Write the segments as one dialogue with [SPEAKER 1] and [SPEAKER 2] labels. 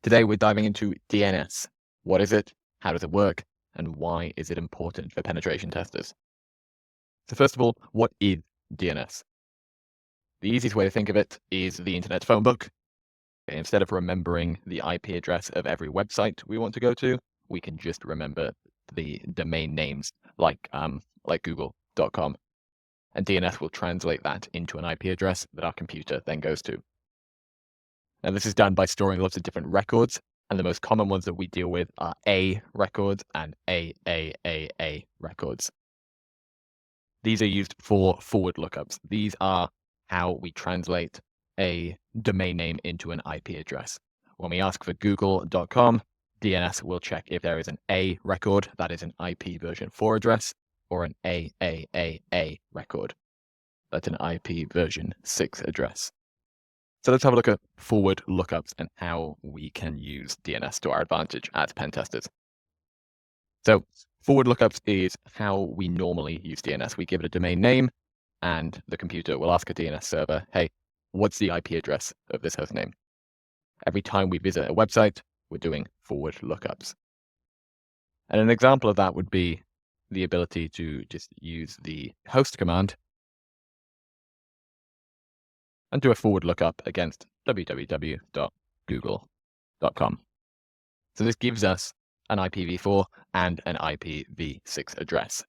[SPEAKER 1] Today we're diving into DNS. What is it? How does it work? And why is it important for penetration testers? So first of all, what is DNS? The easiest way to think of it is the internet phone book. Instead of remembering the IP address of every website we want to go to, we can just remember the domain names like google.com. And DNS will translate that into an IP address that our computer then goes to. Now, this is done by storing lots of different records, and the most common ones that we deal with are A records and AAAA records. These are used for forward lookups. These are how we translate a domain name into an IP address. When we ask for google.com, DNS will check if there is an A record, that is an IP version 4 address, or an AAAA record, that's an IP version 6 address. So let's have a look at forward lookups and how we can use DNS to our advantage as pen testers. So forward lookups is how we normally use DNS. We give it a domain name and the computer will ask a DNS server, hey, what's the IP address of this host name? Every time we visit a website, we're doing forward lookups. And an example of that would be the ability to just use the host command and do a forward lookup against www.google.com. So this gives us an IPv4 and an IPv6 address.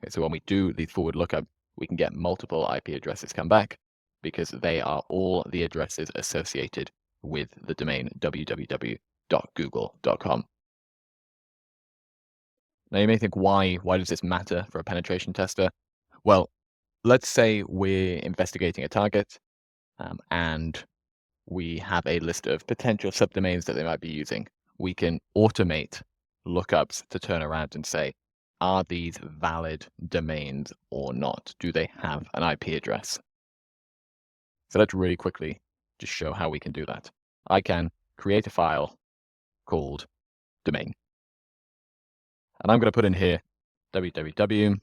[SPEAKER 1] Okay, so when we do the forward lookup, we can get multiple IP addresses come back because they are all the addresses associated with the domain www.google.com. Now you may think, why does this matter for a penetration tester? Well, let's say we're investigating a target and we have a list of potential subdomains that they might be using. We can automate lookups to turn around and say, are these valid domains or not? Do they have an IP address? So let's really quickly just show how we can do that. I can create a file called domain. And I'm going to put in here www,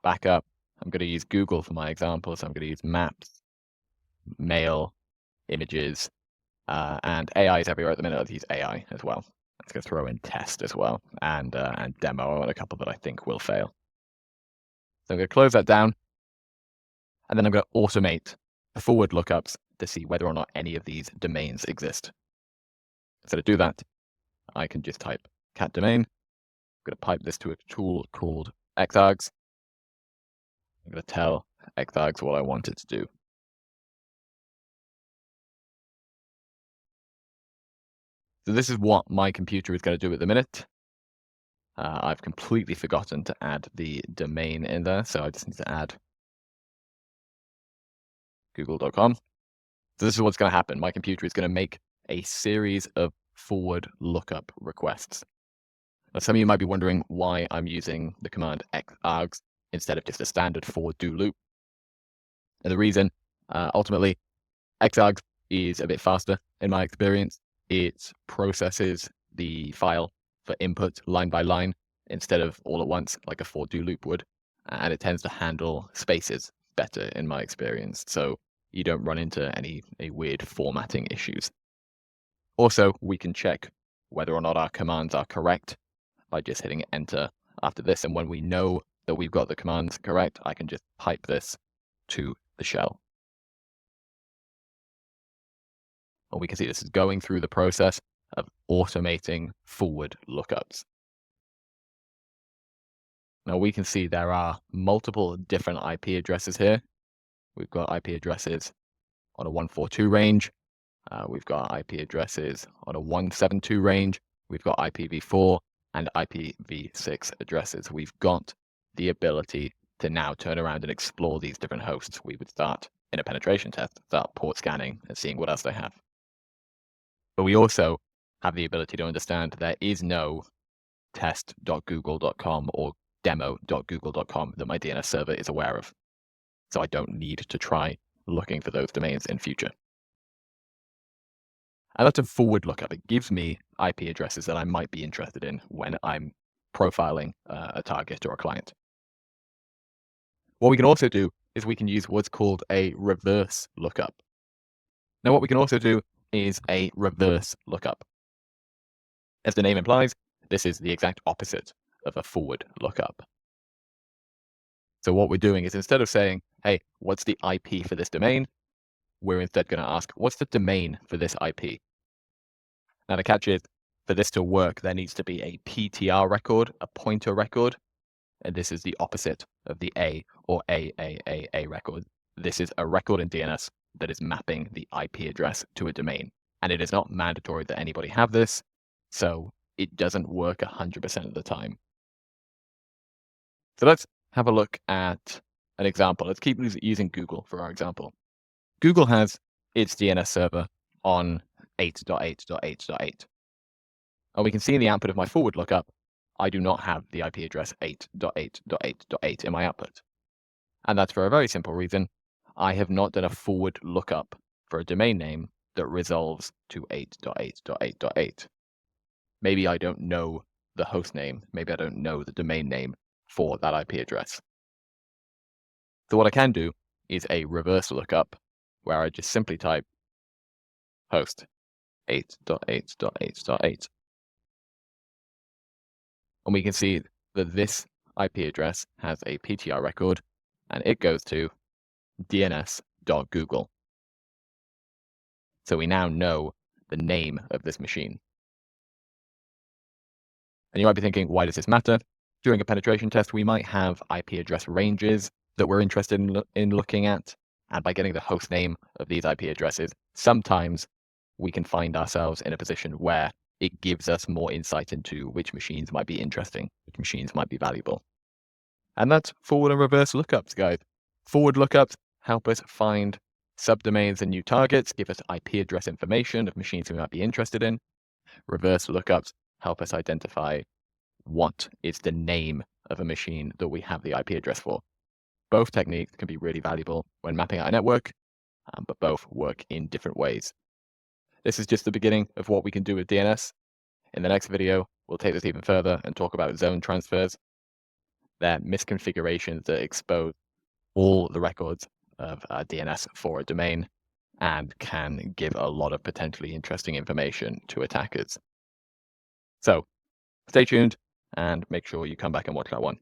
[SPEAKER 1] backup. I'm going to use Google for my example. So I'm going to use maps, mail, images, and AI is everywhere at the minute. Let's use AI as well. Let's go throw in test as well and demo and a couple that I think will fail. So I'm going to close that down. And then I'm going to automate the forward lookups to see whether or not any of these domains exist. So to do that, I can just type cat domain. I'm going to pipe this to a tool called xargs. I'm going to tell xargs what I want it to do. So this is what my computer is going to do at the minute. I've completely forgotten to add the domain in there, so I just need to add google.com. So this is what's going to happen. My computer is going to make a series of forward lookup requests. Now, some of you might be wondering why I'm using the command xargs instead of just a standard for do loop. And the reason, ultimately, xargs is a bit faster in my experience. It processes the file for input line by line instead of all at once like a for do loop would. And it tends to handle spaces better in my experience. So you don't run into any weird formatting issues. Also, we can check whether or not our commands are correct by just hitting enter after this. And when we know that we've got the commands correct, I can just pipe this to the shell. And we can see this is going through the process of automating forward lookups. Now we can see there are multiple different IP addresses here. We've got IP addresses on a 142 range. We've got IP addresses on a 172 range. We've got IPv4 and IPv6 addresses. We've got the ability to now turn around and explore these different hosts. We would start in a penetration test, start port scanning and seeing what else they have. But we also have the ability to understand there is no test.google.com or demo.google.com that my DNS server is aware of. So I don't need to try looking for those domains in future. And that's a forward lookup. It gives me IP addresses that I might be interested in when I'm profiling a target or a client. What we can also do is we can use what's called a reverse lookup. Now, what we can also do is a reverse lookup. As the name implies, this is the exact opposite of a forward lookup. So what we're doing is, instead of saying, hey, what's the IP for this domain? We're instead going to ask, what's the domain for this IP? Now the catch is, for this to work, there needs to be a PTR record, a pointer record, and this is the opposite of the A or AAAA record. This is a record in DNS that is mapping the IP address to a domain, and it is not mandatory that anybody have this, so it doesn't work 100% of the time. So let's have a look at an example. Let's keep using Google for our example. Google has its DNS server on 8.8.8.8. And we can see in the output of my forward lookup, I do not have the IP address 8.8.8.8 in my output. And that's for a very simple reason. I have not done a forward lookup for a domain name that resolves to 8.8.8.8. Maybe I don't know the host name. Maybe I don't know the domain name for that IP address. So what I can do is a reverse lookup where I just simply type host 8.8.8.8. And we can see that this IP address has a PTR record, and it goes to dns.google. So we now know the name of this machine. And you might be thinking, why does this matter? During a penetration test, we might have IP address ranges that we're interested in looking at. And by getting the host name of these IP addresses, sometimes we can find ourselves in a position where it gives us more insight into which machines might be interesting, which machines might be valuable. And that's forward and reverse lookups, guys. Forward lookups help us find subdomains and new targets, give us IP address information of machines we might be interested in. Reverse lookups help us identify what is the name of a machine that we have the IP address for. Both techniques can be really valuable when mapping out a network, but both work in different ways. This is just the beginning of what we can do with DNS. In the next video, we'll take this even further and talk about zone transfers. They're misconfigurations that expose all the records of DNS for a domain and can give a lot of potentially interesting information to attackers. So stay tuned and make sure you come back and watch that one.